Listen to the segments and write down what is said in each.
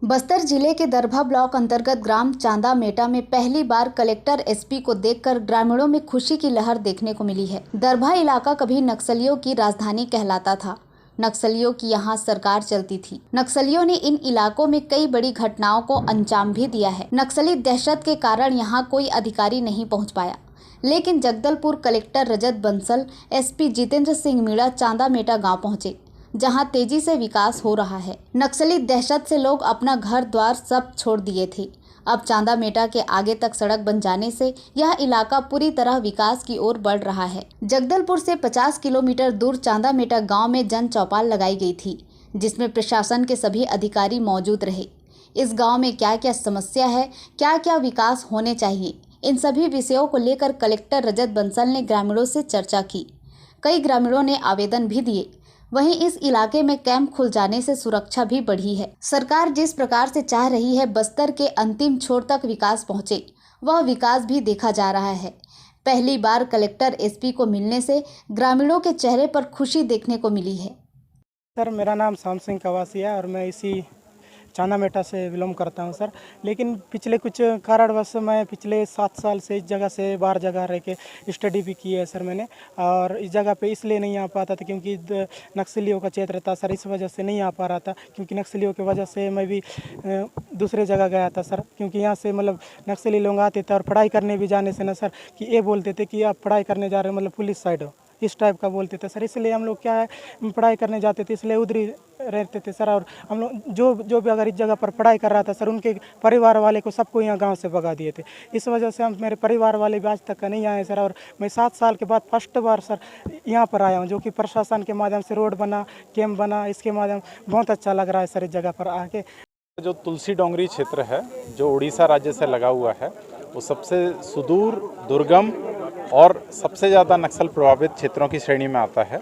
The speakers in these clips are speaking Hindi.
बस्तर जिले के दरभा ब्लॉक अंतर्गत ग्राम चांदा मेटा में पहली बार कलेक्टर एसपी को देखकर ग्रामीणों में खुशी की लहर देखने को मिली है। दरभा इलाका कभी नक्सलियों की राजधानी कहलाता था। नक्सलियों की यहाँ सरकार चलती थी। नक्सलियों ने इन इलाकों में कई बड़ी घटनाओं को अंजाम भी दिया है। नक्सली दहशत के कारण यहाँ कोई अधिकारी नहीं पहुँच पाया, लेकिन जगदलपुर कलेक्टर रजत बंसल, एसपी जितेंद्र सिंह मीणा चांदा मेटा गाँव पहुँचे, जहां तेजी से विकास हो रहा है। नक्सली दहशत से लोग अपना घर द्वार सब छोड़ दिए थे। अब चांदा मेटा के आगे तक सड़क बन जाने से यह इलाका पूरी तरह विकास की ओर बढ़ रहा है। जगदलपुर से 50 किलोमीटर दूर चांदा मेटा गाँव में जन चौपाल लगाई गई थी, जिसमें प्रशासन के सभी अधिकारी मौजूद रहे। इस गाँव में क्या क्या समस्या है, क्या क्या विकास होने चाहिए, इन सभी विषयों को लेकर कलेक्टर रजत बंसल ने ग्रामीणों से चर्चा की। कई ग्रामीणों ने आवेदन भी दिए। वहीं इस इलाके में कैंप खुल जाने से सुरक्षा भी बढ़ी है। सरकार जिस प्रकार से चाह रही है बस्तर के अंतिम छोर तक विकास पहुंचे, वह विकास भी देखा जा रहा है। पहली बार कलेक्टर एसपी को मिलने से ग्रामीणों के चेहरे पर खुशी देखने को मिली है। सर, मेरा नाम शाम सिंह कवासी है और मैं इसी चांदा मेटा से बिलोंग करता हूं सर। लेकिन पिछले कुछ कारणवश मैं पिछले 7 साल से इस जगह से बाहर जगह रह के स्टडी भी की है सर मैंने। और इस जगह पे इसलिए नहीं आ पाता था क्योंकि नक्सलियों का क्षेत्र था सर, इस वजह से नहीं आ पा रहा था। क्योंकि नक्सलियों की वजह से मैं भी दूसरे जगह गया था सर, क्योंकि यहाँ से मतलब नक्सली लोग आते थे और पढ़ाई करने भी जाने से ना सर कि ये बोलते थे कि आप पढ़ाई करने जा रहे हो मतलब पुलिस साइड हो, इस टाइप का बोलते थे सर। इसलिए हम लोग क्या है पढ़ाई करने जाते थे, इसलिए उधर ही रहते थे सर। और हम लोग जो भी अगर इस जगह पर पढ़ाई कर रहा था सर, उनके परिवार वाले को सबको यहाँ गांव से भगा दिए थे। इस वजह से हम मेरे परिवार वाले भी आज तक का नहीं आए सर। और मैं 7 साल के बाद फर्स्ट बार सर यहाँ पर आया हूँ, जो कि प्रशासन के माध्यम से रोड बना, कैंप बना, इसके माध्यम बहुत अच्छा लग रहा है सर इस जगह पर आके। जो तुलसी डोंगरी क्षेत्र है जो उड़ीसा राज्य से लगा हुआ है, वो सबसे सुदूर, दुर्गम और सबसे ज़्यादा नक्सल प्रभावित क्षेत्रों की श्रेणी में आता है।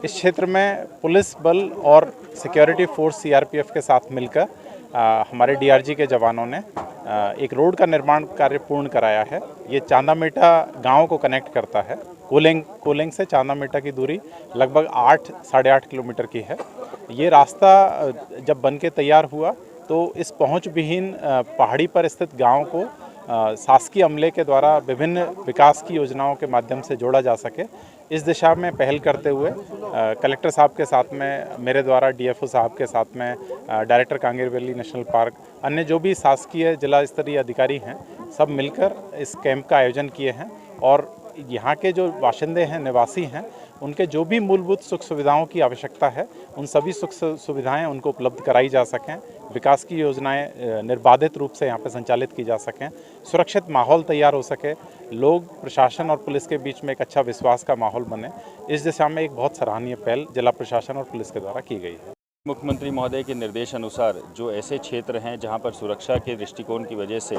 इस क्षेत्र में पुलिस बल और सिक्योरिटी फोर्स सीआरपीएफ के साथ मिलकर हमारे डीआरजी के जवानों ने एक रोड का निर्माण कार्य पूर्ण कराया है। ये चांदा मेटा गाँव को कनेक्ट करता है। कोलेंग से चांदा मेटा की दूरी लगभग 8-8.5 किलोमीटर की है। ये रास्ता जब बन के तैयार हुआ तो इस पहुंच विहीन पहाड़ी पर स्थित गांव को शासकीय अमले के द्वारा विभिन्न विकास की योजनाओं के माध्यम से जोड़ा जा सके, इस दिशा में पहल करते हुए कलेक्टर साहब के साथ में, मेरे द्वारा डीएफओ साहब के साथ में, director Kanger valley national park, अन्य जो भी शासकीय जिला स्तरीय अधिकारी हैं, सब मिलकर इस कैंप का आयोजन किए हैं। और यहाँ के जो बाशिंदे हैं, निवासी हैं, उनके जो भी मूलभूत सुख सुविधाओं की आवश्यकता है, उन सभी सुख सुविधाएं उनको उपलब्ध कराई जा सकें, विकास की योजनाएं निर्बाधित रूप से यहाँ पर संचालित की जा सकें, सुरक्षित माहौल तैयार हो सके, लोग, प्रशासन और पुलिस के बीच में एक अच्छा विश्वास का माहौल बने। इस दिशा में एक बहुत सराहनीय पहल जिला प्रशासन और पुलिस के द्वारा की गई है। मुख्यमंत्री महोदय के निर्देश अनुसार जो ऐसे क्षेत्र हैं जहां पर सुरक्षा के दृष्टिकोण की वजह से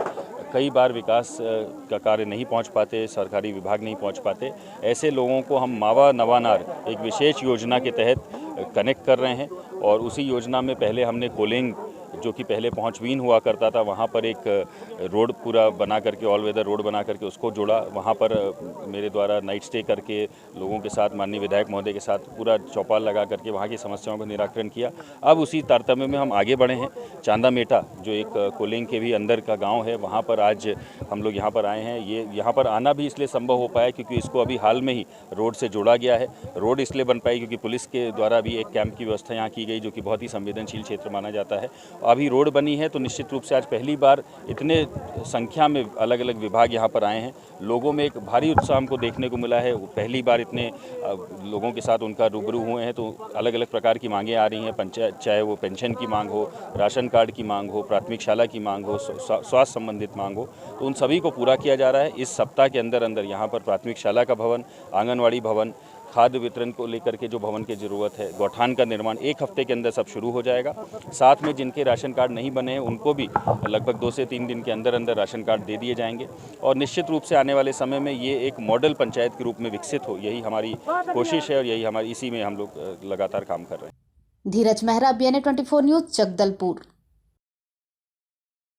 कई बार विकास का कार्य नहीं पहुंच पाते, सरकारी विभाग नहीं पहुंच पाते, ऐसे लोगों को हम मावा नवानार एक विशेष योजना के तहत कनेक्ट कर रहे हैं। और उसी योजना में पहले हमने कोलेंग, जो कि पहले पहुंचवीन हुआ करता था, वहां पर एक रोड पूरा बना करके, ऑल वेदर रोड बना करके उसको जोड़ा। वहां पर मेरे द्वारा नाइट स्टे करके लोगों के साथ, माननीय विधायक महोदय के साथ पूरा चौपाल लगा करके वहां की समस्याओं का निराकरण किया। अब उसी तारतम्य में हम आगे बढ़े हैं। चांदा मेटा जो एक कोलिंग के भी अंदर का गाँव है, वहाँ पर आज हम लोग यहाँ पर आए हैं। ये यहाँ पर आना भी इसलिए संभव हो पाया क्योंकि इसको अभी हाल में ही रोड से जोड़ा गया है। रोड इसलिए बन पाई क्योंकि पुलिस के द्वारा भी एक कैंप की व्यवस्था यहाँ की गई, जो कि बहुत ही संवेदनशील क्षेत्र माना जाता है। अभी रोड बनी है तो निश्चित रूप से आज पहली बार इतने संख्या में अलग अलग विभाग यहाँ पर आए हैं। लोगों में एक भारी उत्साह हमको देखने को मिला है। पहली बार इतने लोगों के साथ उनका रूबरू हुए हैं, तो अलग अलग प्रकार की मांगें आ रही हैं। पंचायत, चाहे वो पेंशन की मांग हो, राशन कार्ड की मांग हो, प्राथमिक शाला की मांग हो, स्वास्थ्य संबंधित मांग हो, तो उन सभी को पूरा किया जा रहा है। इस सप्ताह के अंदर अंदर यहाँ पर प्राथमिक शाला का भवन, आंगनवाड़ी भवन, खाद्य वितरण को लेकर के जो भवन की ज़रूरत है, गौठान का निर्माण 1 हफ्ते के अंदर सब शुरू हो जाएगा। साथ में जिनके राशन कार्ड नहीं बने हैं उनको भी लगभग 2 से 3 दिन के अंदर अंदर राशन कार्ड दे दिए जाएंगे। और निश्चित रूप से आने वाले समय में ये एक मॉडल पंचायत के रूप में विकसित हो, यही हमारी कोशिश है और यही हमारी, इसी में हम लोग लगातार काम कर रहे हैं। धीरज मेहरा, BNA 24 न्यूज़, जगदलपुर।